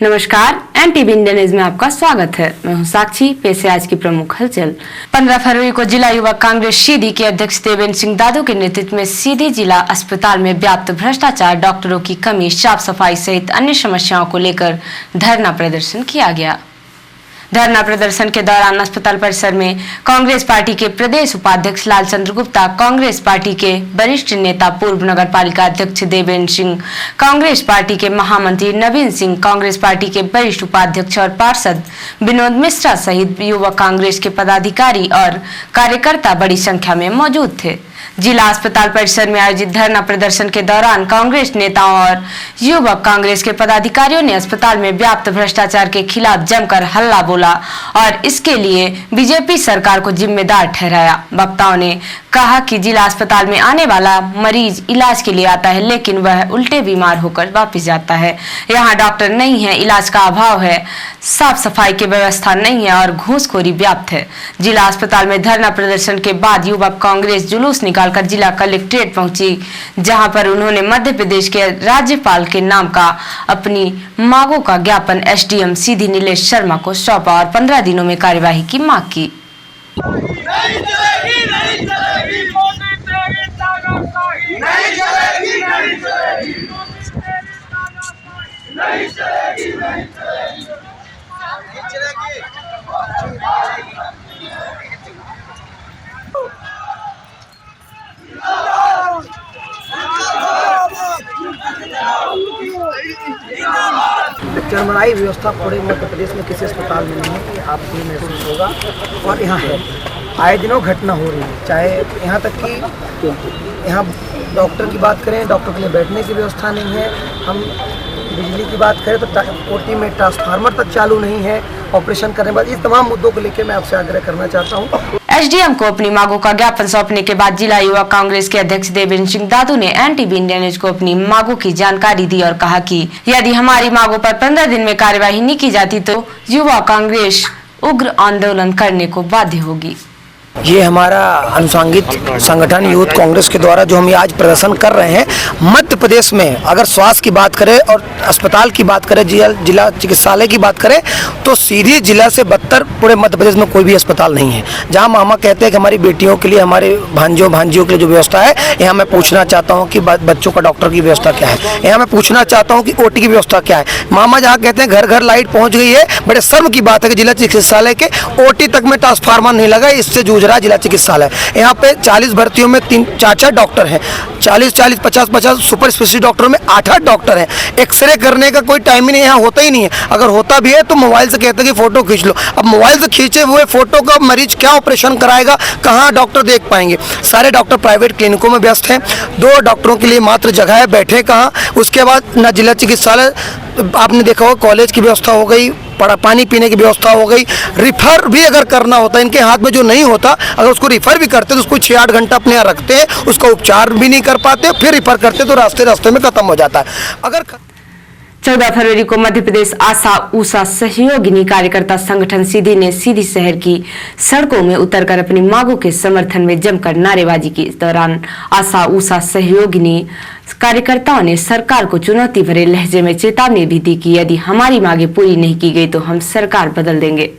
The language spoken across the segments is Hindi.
नमस्कार, एनटीवी इंडिया न्यूज में आपका स्वागत है। मैं हूं साक्षी। पेश है आज की प्रमुख हलचल। 15 फरवरी को जिला युवक कांग्रेस सीधी के अध्यक्ष देवेंद्र सिंह दादू के नेतृत्व में सीधी जिला अस्पताल में व्याप्त भ्रष्टाचार, डॉक्टरों की कमी, साफ सफाई सहित अन्य समस्याओं को लेकर धरना प्रदर्शन किया गया। धरना प्रदर्शन के दौरान अस्पताल परिसर में कांग्रेस पार्टी के प्रदेश उपाध्यक्ष लालचंद्र गुप्ता, कांग्रेस पार्टी के वरिष्ठ नेता पूर्व नगर पालिका अध्यक्ष देवेंद्र सिंह, कांग्रेस पार्टी के महामंत्री नवीन सिंह, कांग्रेस पार्टी के वरिष्ठ उपाध्यक्ष और पार्षद विनोद मिश्रा सहित युवक कांग्रेस के पदाधिकारी और कार्यकर्ता बड़ी संख्या में मौजूद थे। जिला अस्पताल परिसर में आयोजित धरना प्रदर्शन के दौरान कांग्रेस नेताओं और युवक कांग्रेस के पदाधिकारियों ने अस्पताल में व्याप्त भ्रष्टाचार के खिलाफ जमकर हल्ला बोला और इसके लिए बीजेपी सरकार को जिम्मेदार ठहराया। वक्ताओं ने कहा कि जिला अस्पताल में आने वाला मरीज इलाज के लिए आता है, लेकिन वह उल्टे बीमार होकर वापस जाता है। यहाँ डॉक्टर नहीं है, इलाज का अभाव है, साफ सफाई की व्यवस्था नहीं है और घूसखोरी व्याप्त है। जिला अस्पताल में धरना प्रदर्शन के बाद युवक कांग्रेस जुलूस निकालकर जिला कलेक्ट्रेट पहुंची, जहां पर उन्होंने मध्य प्रदेश के राज्यपाल के नाम का अपनी मांगों का ज्ञापन एसडीएम सीधी नीलेश शर्मा को सौंपा और 15 दिनों में कार्यवाही की मांग की। चरमराई व्यवस्था पूरे मध्य प्रदेश में किसी अस्पताल में नहीं है, आप भी महसूस होगा और यहाँ है। आए दिनों घटना हो रही है, चाहे यहाँ तक कि यहाँ डॉक्टर की बात करें, डॉक्टर के लिए बैठने की व्यवस्था नहीं है। हम बिजली की बात करें तो ओटी में ट्रांसफार्मर तक चालू नहीं है। ऑपरेशन करने के बाद इस तमाम मुद्दों को लेकर मैं आपसे आग्रह करना चाहता हूँ। एसडीएम को अपनी मांगों का ज्ञापन सौंपने के बाद जिला युवा कांग्रेस के अध्यक्ष देवेंद्र सिंह दादू ने एनटीवी इंडिया न्यूज को अपनी मांगों की जानकारी दी और कहा कि यदि हमारी मांगों पर 15 दिन में कार्यवाही नहीं की जाती तो युवा कांग्रेस उग्र आंदोलन करने को बाध्य होगी। ये हमारा अनुसांगिक संगठन यूथ कांग्रेस के द्वारा जो हम ये आज प्रदर्शन कर रहे हैं, मध्य प्रदेश में अगर स्वास्थ्य की बात करें और अस्पताल की बात करें, जिला चिकित्सालय की बात करें तो सीधी जिला से बदतर पूरे मध्य प्रदेश में कोई भी अस्पताल नहीं है। जहां मामा कहते हैं कि हमारी बेटियों के लिए, हमारे भांजियों के लिए जो व्यवस्था है, यहाँ मैं पूछना चाहता हूँ कि बच्चों का डॉक्टर की व्यवस्था क्या है। यहाँ मैं पूछना चाहता हूँ कि ओटी की व्यवस्था क्या है। मामा जहाँ कहते हैं घर घर लाइट पहुँच गई है, बड़े शर्म की बात है कि जिला चिकित्सालय के ओटी तक में ट्रांसफार्मर नहीं लगा। इससे जूझ रहा जिला चिकित्सालय। यहाँ पे 40 भर्तियों में 3-4 डॉक्टर हैं, 40-40, 50-50 सुपर स्पेशलिस्ट डॉक्टरों में 8-8 डॉक्टर हैं। एक्सरे करने का कोई टाइम ही नहीं, यहाँ होता ही नहीं है। अगर होता भी है तो मोबाइल से कहते हैं कि फोटो खींच लो। अब मोबाइल से खींचे हुए फोटो का मरीज क्या ऑपरेशन कराएगा, कहाँ डॉक्टर देख पाएंगे। सारे डॉक्टर प्राइवेट क्लिनिकों में व्यस्त हैं। 2 डॉक्टरों के लिए मात्र जगह है, बैठे कहाँ। उसके बाद न जिला चिकित्सालय, आपने देखा होगा कॉलेज की व्यवस्था हो गई, पानी पीने की व्यवस्था हो गई। रिफर भी अगर करना होता है, इनके हाथ में जो नहीं होता, अगर उसको रिफर भी करते तो उसको 6-8 घंटा अपने यहाँ रखते हैं, उसका उपचार भी नहीं कर पाते, फिर रिफर करते तो रास्ते में खत्म हो जाता है। अगर 14 फरवरी को मध्य प्रदेश आशा ऊषा सहयोगिनी कार्यकर्ता संगठन सीधी ने सीधी शहर की सड़कों में उतरकर अपनी मांगों के समर्थन में जमकर नारेबाजी की। इस दौरान आशा ऊषा सहयोगिनी कार्यकर्ताओं ने सरकार को चुनौती भरे लहजे में चेतावनी भी दी कि यदि हमारी मांगे पूरी नहीं की गई तो हम सरकार बदल देंगे।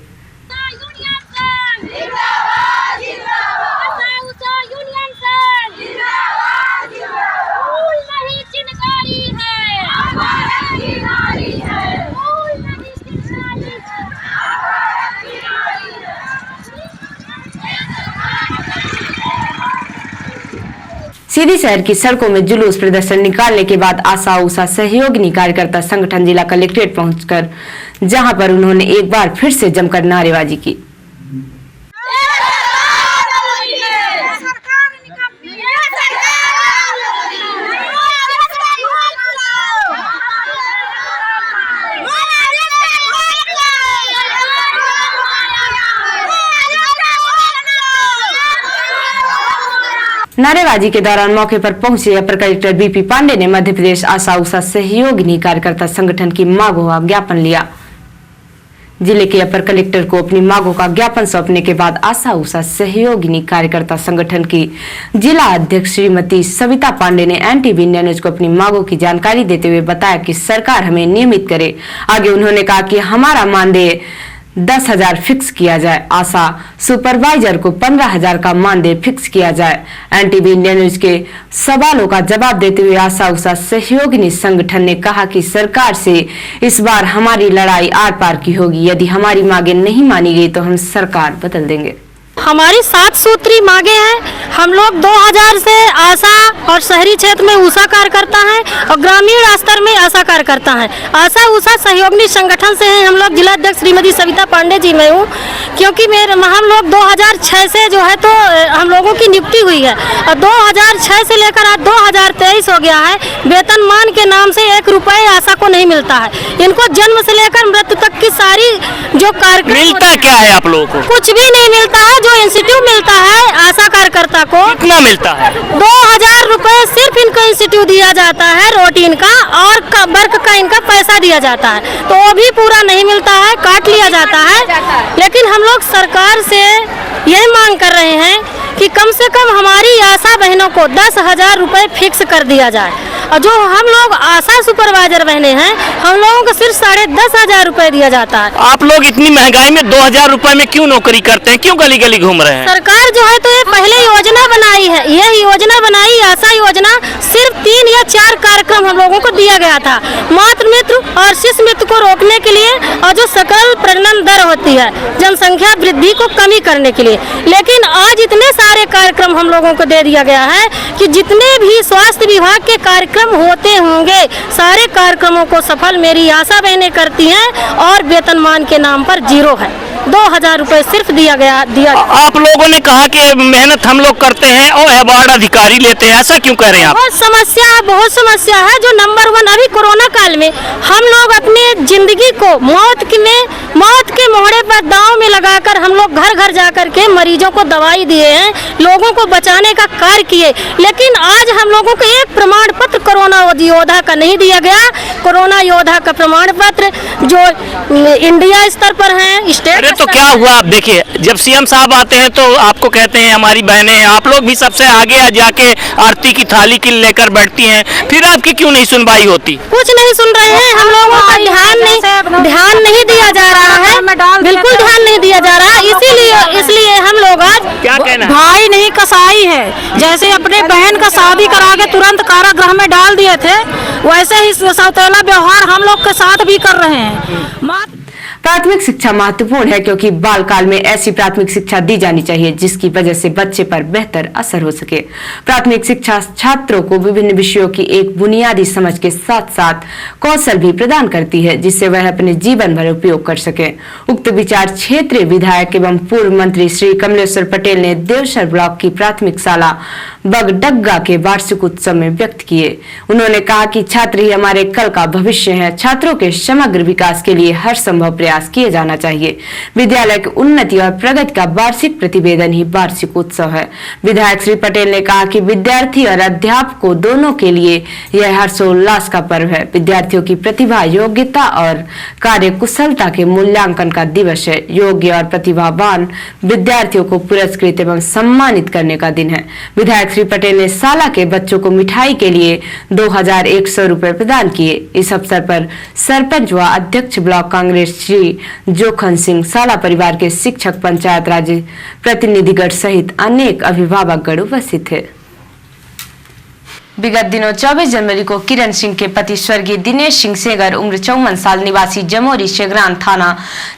सीधी शहर की सड़कों में जुलूस प्रदर्शन निकालने के बाद आशा ऊषा सहयोगिनी कार्यकर्ता संगठन जिला कलेक्ट्रेट पहुंचकर जहां पर उन्होंने एक बार फिर से जमकर नारेबाजी की। नारेबाजी के दौरान मौके पर पहुंचे अपर कलेक्टर बीपी पांडे ने मध्य प्रदेश आशा ऊषा सहयोगिनी कार्यकर्ता संगठन की मांगों का ज्ञापन लिया। जिले के अपर कलेक्टर को अपनी मांगों का ज्ञापन सौंपने के बाद आशा उषा सहयोगिनी कार्यकर्ता संगठन की जिला अध्यक्ष श्रीमती सविता पांडे ने एनटीवी इंडिया न्यूज को अपनी मांगों की जानकारी देते हुए बताया कि सरकार हमें नियमित करे। आगे उन्होंने कहा कि हमारा मानदेय 10,000 फिक्स किया जाए, आशा सुपरवाइजर को 15,000 का मानदेय फिक्स किया जाए। एनटीवी इंडिया न्यूज के सवालों का जवाब देते हुए आशा उषा सहयोगिनी संगठन ने कहा कि सरकार से इस बार हमारी लड़ाई आर पार की होगी। यदि हमारी मांगे नहीं मानी गई तो हम सरकार बदल देंगे। हमारी 7 सूत्री मांगे हैं। हम लोग 2000 से आशा और शहरी क्षेत्र में उषा कार्यकर्ता हैं और ग्रामीण स्तर में आशा कार्यकर्ता हैं। आशा उषा सहयोगिनी संगठन से हैं हम लोग। जिला अध्यक्ष श्रीमती सविता पांडे जी मैं हूँ, क्योंकि हम लोग 2006 से जो है तो हम लोगों की नियुक्ति हुई है और 2006 से लेकर आज 2023 हो गया है। वेतनमान के नाम से 1 रुपए आशा को नहीं मिलता है। इनको जन्म से लेकर मृत्यु तक की सारी जो कार्यक्रम मिलता क्या है आप लोगों को? कुछ भी नहीं मिलता है। जो इंस्टीट्यूट मिलता है आशा कार्यकर्ता को कितना मिलता है? 2000 रुपए सिर्फ इनको इंस्टीट्यूट दिया जाता है रोटीन का, और वर्क का इनका पैसा दिया जाता है, तो वो भी पूरा नहीं मिलता है, काट लिया जाता है। लेकिन हम लोग सरकार से यही मांग कर रहे हैं कि कम से कम हमारी आशा बहनों को 10,000 रुपए फिक्स कर दिया जाए। और जो हम लोग आशा सुपरवाइजर बहने हैं हम लोगों को सिर्फ 10,500 रुपए दिया जाता है। आप लोग इतनी महंगाई में 2000 रुपए में क्यों नौकरी करते हैं? क्यों गली गली घूम रहे हैं? सरकार जो है तो ये पहले योजना बनाई है, यह योजना बनाई आशा योजना, सिर्फ 3 या 4 कार्यक्रम हम लोगों को दिया गया था मातृ मृत्यु और शिशु मृत्यु को रोकने के लिए, और जो सकल प्रजनन दर होती है जनसंख्या वृद्धि को कमी करने के लिए। लेकिन आज इतने सारे कार्यक्रम हम लोगों को दे दिया गया है कि जितने भी स्वास्थ्य विभाग के कार्यक्रम होते होंगे सारे कार्यक्रमों को सफल मेरी आशा बहनें करती हैं, और वेतनमान के नाम पर 0 है। 2000 रुपए सिर्फ दिया। आप लोगों ने कहा कि मेहनत हम लोग करते हैं और अवार्ड अधिकारी लेते हैं, ऐसा क्यों कह रहे हैं आप? बहुत समस्या है। जो नंबर 1 अभी कोरोना काल में हम लोग अपने जिंदगी को मौत के मोहरे पर दांव में लगाकर हम लोग घर घर जाकर के मरीजों को दवाई दिए हैं, लोगों को बचाने का कार्य किए। लेकिन आज हम लोगों को एक प्रमाण पत्र कोरोना योद्धा का नहीं दिया गया। कोरोना योद्धा का प्रमाण पत्र जो इंडिया स्तर पर है, स्टेट तो क्या हुआ? आप देखिए, जब सीएम साहब आते हैं तो आपको कहते हैं हमारी बहनें हैं, आप लोग भी सबसे आगे जाके आरती की थाली की लेकर बैठती हैं, फिर आपकी क्यों नहीं सुनवाई होती? कुछ नहीं सुन रहे हैं। हम लोगों का ध्यान नहीं दिया जा रहा है, बिल्कुल ध्यान नहीं दिया जा रहा है। इसलिए हम लोग आज क्या कहना है? भाई नहीं कसाई है। जैसे अपने बहन का शादी करा के तुरंत कारागृह में डाल दिए थे, वैसे ही सौतेला व्यवहार हम लोग के साथ भी कर रहे हैं। प्राथमिक शिक्षा महत्वपूर्ण है क्योंकि बाल काल में ऐसी प्राथमिक शिक्षा दी जानी चाहिए जिसकी वजह से बच्चे पर बेहतर असर हो सके। प्राथमिक शिक्षा छात्रों को विभिन्न विषयों की एक बुनियादी समझ के साथ साथ कौशल भी प्रदान करती है जिससे वह अपने जीवन भर उपयोग कर सके। उक्त विचार क्षेत्रीय विधायक एवं पूर्व मंत्री श्री कमलेश्वर पटेल ने देवसर ब्लॉक की प्राथमिक शाला बगडग्गा के वार्षिक उत्सव में व्यक्त किए। उन्होंने कहा कि छात्र ही हमारे कल का भविष्य है। छात्रों के समग्र विकास के लिए हर संभव प्रयास किए जाना चाहिए। विद्यालय की उन्नति और प्रगति का वार्षिक प्रतिवेदन ही वार्षिक उत्सव है। विधायक श्री पटेल ने कहा कि विद्यार्थी और अध्यापकों दोनों के लिए यह हर्षोल्लास का पर्व है। विद्यार्थियों की प्रतिभा, योग्यता और कार्य कुशलता के मूल्यांकन का दिवस है। योग्य और प्रतिभावान विद्यार्थियों को पुरस्कृत एवं सम्मानित करने का दिन है। विधायक श्री पटेल ने शाला के बच्चों को मिठाई के लिए 2100 रुपए प्रदान किए। इस अवसर पर सरपंच व अध्यक्ष ब्लॉक कांग्रेस श्री जोखन सिंह, शाला परिवार के शिक्षक, पंचायत राज प्रतिनिधिगण सहित अनेक अभिभावकगण उपस्थित थे। विगत दिनों 24 जनवरी को किरण सिंह के पति स्वर्गीय दिनेश सिंह सेगर उम्र 54 साल निवासी जमोरी शेगरान थाना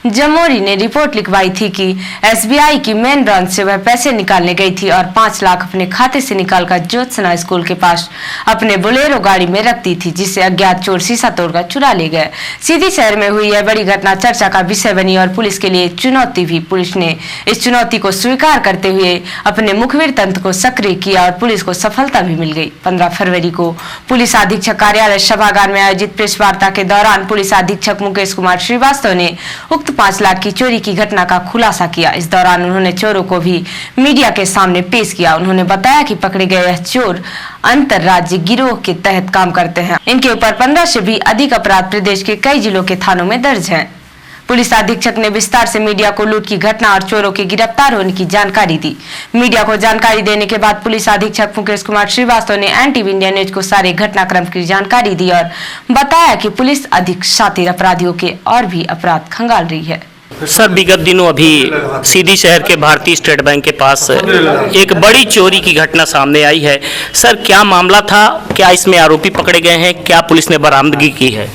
जमोरी ने रिपोर्ट लिखवाई थी कि एसबीआई की मेन ब्रांच से वह पैसे निकालने गई थी और 5 लाख अपने खाते से निकालकर ज्योत्सना स्कूल के पास अपने बोलेरो गाड़ी में रख दी थी, जिससे अज्ञात चोर शीशा तोड़कर चुरा ले गए। सीधी शहर में हुई यह बड़ी घटना चर्चा का विषय बनी और पुलिस के लिए चुनौती भी। पुलिस ने इस चुनौती को स्वीकार करते हुए अपने मुखबिर तंत्र को सक्रिय किया और पुलिस को सफलता भी मिल गई। 15 फरवरी को पुलिस अधीक्षक कार्यालय सभागार में आयोजित प्रेस वार्ता के दौरान पुलिस अधीक्षक मुकेश कुमार श्रीवास्तव ने उक्त 5 लाख की चोरी की घटना का खुलासा किया। इस दौरान उन्होंने चोरों को भी मीडिया के सामने पेश किया। उन्होंने बताया कि पकड़े गए यह चोर अंतरराज्य गिरोह के तहत काम करते हैं। इनके ऊपर 15 से भी अधिक अपराध प्रदेश के कई जिलों के थानों में दर्ज हैं। पुलिस अधीक्षक ने विस्तार से मीडिया को लूट की घटना और चोरों के गिरफ्तार होने की जानकारी दी। मीडिया को जानकारी देने के बाद पुलिस अधीक्षक मुकेश कुमार श्रीवास्तव ने एनटीवी इंडिया न्यूज को सारे घटनाक्रम की जानकारी दी और बताया कि पुलिस अधिक शातिर अपराधियों के और भी अपराध खंगाल रही है। सर, विगत दिनों अभी सीधी शहर के भारतीय स्टेट बैंक के पास एक बड़ी चोरी की घटना सामने आई है। सर, क्या मामला था? क्या इसमें आरोपी पकड़े गए हैं? क्या पुलिस ने बरामदगी की है?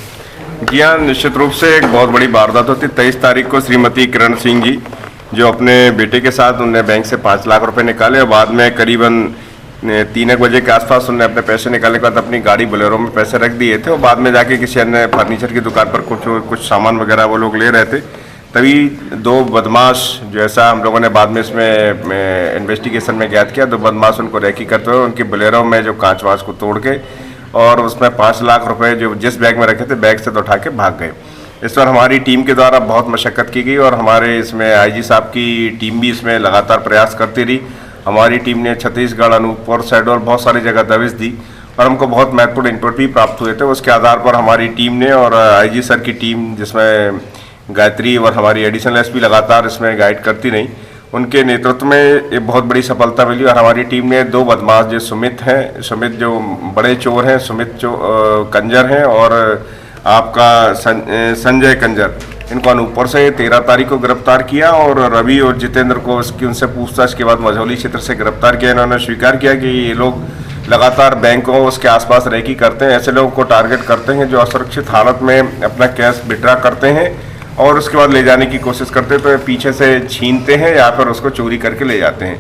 जी हाँ, निश्चित रूप से एक बहुत बड़ी वारदात होती। 23 तारीख को श्रीमती किरण सिंह जी जो अपने बेटे के साथ उनने बैंक से 5 लाख रुपए निकाले और बाद में करीबन 3 बजे के आसपास उन्होंने अपने पैसे निकालने के बाद अपनी गाड़ी बोलेरो में पैसे रख दिए थे और बाद में जाके किसी अन्य फर्नीचर की दुकान पर कुछ सामान वगैरह वो लोग ले रहे थे। तभी 2 बदमाश, जैसा हम लोगों ने बाद में इसमें इन्वेस्टिगेशन में ज्ञात किया, 2 बदमाश उनको रैकी करते हुए उनकी बोलेरो में जो कांच वाँच को तोड़ के और उसमें 5 लाख रुपए जो जिस बैग में रखे थे बैग से तो उठा के भाग गए। इस पर हमारी टीम के द्वारा बहुत मशक्कत की गई और हमारे इसमें आईजी साहब की टीम भी इसमें लगातार प्रयास करती रही। हमारी टीम ने छत्तीसगढ़, अनूपपुर, शहडोल बहुत सारी जगह दबिश दी और हमको बहुत महत्वपूर्ण इनपुट भी प्राप्त हुए थे। उसके आधार पर हमारी टीम ने और आईजी सर की टीम, जिसमें गायत्री और हमारी एडिशनल एसपी लगातार इसमें गाइड करती रही, उनके नेतृत्व में ये बहुत बड़ी सफलता मिली और हमारी टीम ने 2 बदमाश जो सुमित जो बड़े चोर हैं, सुमित कंजर हैं और आपका संजय कंजर, इनको अनूपपुर से 13 तारीख को गिरफ्तार किया और रवि और जितेंद्र को उनसे पूछताछ के बाद मझौली क्षेत्र से गिरफ्तार किया। इन्होंने स्वीकार किया कि ये लोग लगातार बैंकों उसके आसपास रैकी करते हैं, ऐसे लोगों को टारगेट करते हैं जो असुरक्षित हालत में अपना कैश विड्रा करते हैं और उसके बाद ले जाने की कोशिश करते हैं तो पीछे से छीनते हैं या फिर उसको चोरी करके ले जाते हैं।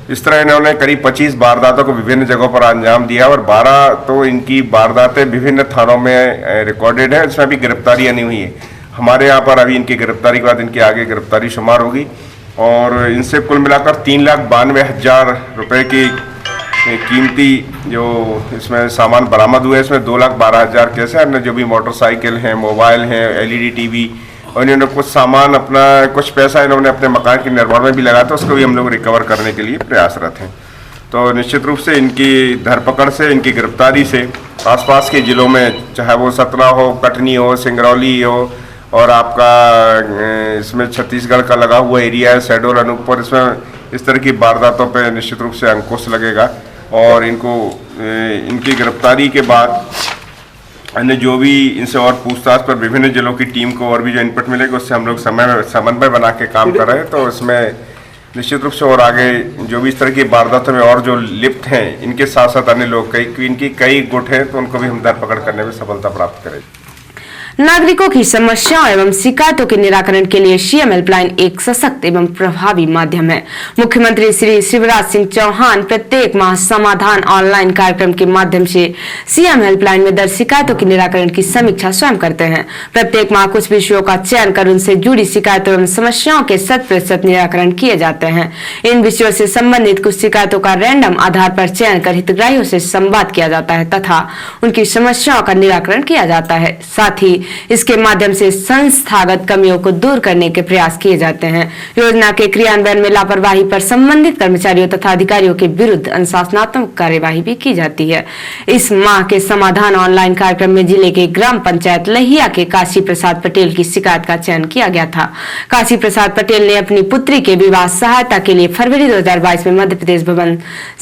इस तरह इन्होंने करीब 25 वारदातों को विभिन्न जगहों पर अंजाम दिया और 12 तो इनकी वारदातें विभिन्न थानों में रिकॉर्डेड है, इसमें भी गिरफ्तारियाँ नहीं हुई है। हमारे यहाँ पर अभी इनकी गिरफ्तारी के बाद इनकी आगे गिरफ्तारी शुमार होगी और इनसे कुल मिलाकर 3,92,000 रुपये की कीमती जो इसमें सामान बरामद हुए, इसमें 2,12,000 कैसे अन्य जो भी मोटरसाइकिल हैं, मोबाइल हैं, LED टीवी और इन्होंने कुछ सामान अपना कुछ पैसा इन्होंने अपने मकान के निर्माण में भी लगाया था, उसको भी हम लोग रिकवर करने के लिए प्रयासरत हैं। तो निश्चित रूप से इनकी धरपकड़ से, इनकी गिरफ्तारी से आसपास के ज़िलों में, चाहे वो सतना हो, कटनी हो, सिंगरौली हो और आपका इसमें छत्तीसगढ़ का लगा हुआ एरिया है शहडोल, अनूपपुर, इसमें इस तरह की वारदातों पर निश्चित रूप से अंकुश लगेगा और इनकी गिरफ्तारी के बाद अन्य जो भी इनसे और पूछताछ पर विभिन्न जिलों की टीम को और भी जो इनपुट मिलेगा उससे हम लोग समन्वय बना के काम कर रहे हैं। तो इसमें निश्चित रूप से और आगे जो भी इस तरह की वारदातों में और जो लिप्त हैं, इनके साथ साथ अन्य लोग इनकी कई गुट हैं, तो उनको भी हम धरपकड़ करने में सफलता प्राप्त करेंगे। नागरिकों की समस्याओं एवं शिकायतों के निराकरण के लिए सीएम हेल्पलाइन एक सशक्त एवं प्रभावी माध्यम है। मुख्यमंत्री श्री शिवराज सिंह चौहान प्रत्येक माह समाधान ऑनलाइन कार्यक्रम के माध्यम से सीएम हेल्पलाइन में दर्ज शिकायतों के निराकरण की समीक्षा स्वयं करते हैं। प्रत्येक माह कुछ विषयों का चयन कर उनसे जुड़ी शिकायतों एवं समस्याओं के 100% निराकरण किए जाते हैं। इन विषयों से संबंधित कुछ शिकायतों का रैंडम आधार पर चयन कर हितग्राहियों से संवाद किया जाता है तथा उनकी समस्याओं का निराकरण किया जाता है। साथ ही इसके माध्यम से संस्थागत कमियों को दूर करने के प्रयास किए जाते हैं। योजना के क्रियान्वयन में लापरवाही पर संबंधित कर्मचारियों तथा अधिकारियों के विरुद्ध अनुशासनात्मक कार्यवाही भी की जाती है। इस माह के समाधान ऑनलाइन कार्यक्रम में जिले के ग्राम पंचायत लहिया के काशी प्रसाद पटेल की शिकायत का चयन किया गया था। काशी प्रसाद पटेल ने अपनी पुत्री के विवाह सहायता के लिए फरवरी 2022 में मध्य प्रदेश भवन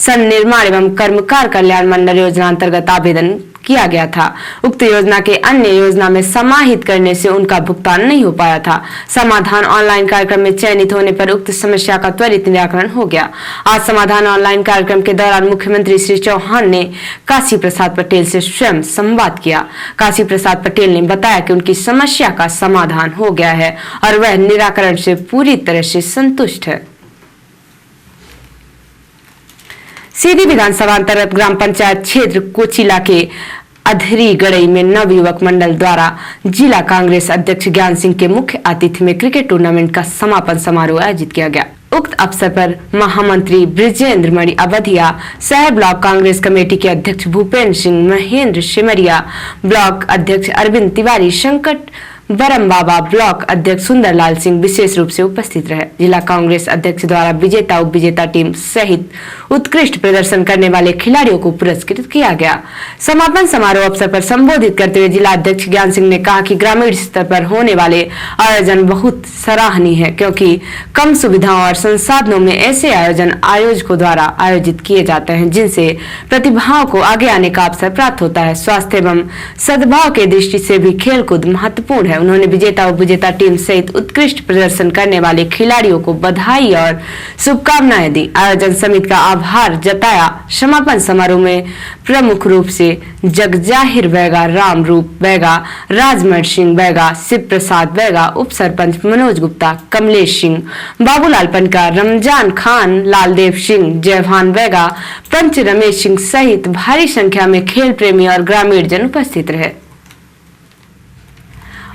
सन्निर्माण एवं कर्मकार कल्याण मंडल योजना अंतर्गत आवेदन किया गया था। उक्त योजना के अन्य योजना में समाहित करने से उनका भुगतान नहीं हो पाया था। समाधान ऑनलाइन कार्यक्रम में चयनित होने पर उक्त समस्या का त्वरित निराकरण हो गया। आज समाधान ऑनलाइन कार्यक्रम के दौरान मुख्यमंत्री श्री चौहान ने काशी प्रसाद पटेल से स्वयं संवाद किया। काशी प्रसाद पटेल ने बताया कि उनकी समस्या का समाधान हो गया है और वह निराकरण से पूरी तरह से संतुष्ट है। सीधी विधानसभा अंतर्गत ग्राम पंचायत क्षेत्र कोचिला के अधरी गड़ई में नवयुवक मंडल द्वारा जिला कांग्रेस अध्यक्ष ज्ञान सिंह के मुख्य आतिथ्य में क्रिकेट टूर्नामेंट का समापन समारोह आयोजित किया गया। उक्त अवसर पर महामंत्री ब्रिजेंद्र मणि अवधिया, शहर ब्लॉक कांग्रेस कमेटी के अध्यक्ष भूपेंद्र सिंह, महेंद्र सिमरिया, ब्लॉक अध्यक्ष अरविंद तिवारी, संकट बरम बाबा ब्लॉक अध्यक्ष सुंदरलाल सिंह विशेष रूप से उपस्थित रहे। जिला कांग्रेस अध्यक्ष द्वारा विजेता उप विजेता टीम सहित उत्कृष्ट प्रदर्शन करने वाले खिलाड़ियों को पुरस्कृत किया गया। समापन समारोह अवसर पर संबोधित करते हुए जिला अध्यक्ष ज्ञान सिंह ने कहा कि ग्रामीण स्तर पर होने वाले आयोजन बहुत सराहनीय है, क्योंकि कम सुविधाओं और संसाधनों में ऐसे आयोजन आयोजकों द्वारा आयोजित किए जाते हैं जिनसे प्रतिभाओं को आगे आने का अवसर प्राप्त होता है। स्वास्थ्य एवं सद्भाव के दृष्टि से भी खेलकूद महत्वपूर्ण है। उन्होंने विजेता उप विजेता टीम सहित उत्कृष्ट प्रदर्शन करने वाले खिलाड़ियों को बधाई और शुभकामनाएं दी। आयोजन समिति का आभार जताया। समापन समारोह में प्रमुख रूप से जगजाहिर बैगा, राम रूप बैगा, राजमण सिंह बैगा, शिव प्रसाद बैगा, उप सरपंच मनोज गुप्ता, कमलेश सिंह, बाबूलाल पनका, रमजान खान, लालदेव सिंह, जयभान बैगा, पंच रमेश सिंह सहित भारी संख्या में खेल प्रेमी और ग्रामीण जन उपस्थित रहे।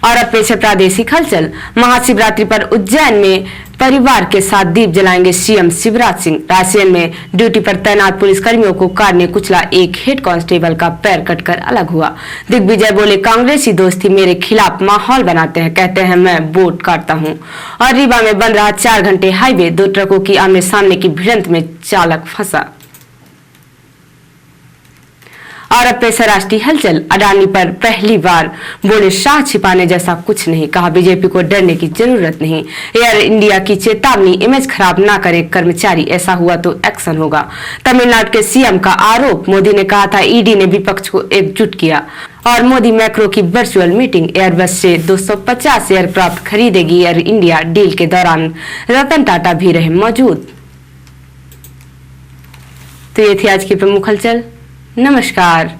और अब पेश है प्रादेशिक हलचल। महाशिवरात्रि पर उज्जैन में परिवार के साथ दीप जलाएंगे सीएम शिवराज सिंह। रायसेन में ड्यूटी पर तैनात पुलिसकर्मियों को कार ने कुचला, एक हेड कांस्टेबल का पैर कटकर अलग हुआ। दिग्विजय बोले, कांग्रेसी दोस्ती मेरे खिलाफ माहौल बनाते हैं, कहते हैं मैं वोट काटता हूं। और रीवा में बन रहा 4 घंटे हाईवे, 2 ट्रकों की आमने सामने की भिड़ंत में चालक फंसा। और अब पेश है राष्ट्रीय हलचल। अडानी पर पहली बार बोले, शाह छिपाने जैसा कुछ नहीं, कहा बीजेपी को डरने की जरूरत नहीं। एयर इंडिया की चेतावनी, इमेज खराब ना करे कर्मचारी, ऐसा हुआ तो एक्शन होगा। तमिलनाडु के सीएम का आरोप, मोदी ने कहा था ईडी ने विपक्ष को एकजुट किया। और मोदी मैक्रो की वर्चुअल मीटिंग, एयरबस से 250 एयरक्राफ्ट खरीदेगी एयर इंडिया। डील के दौरान रतन टाटा भी रहे मौजूद। तो ये थी आज की प्रमुख हलचल। नमस्कार।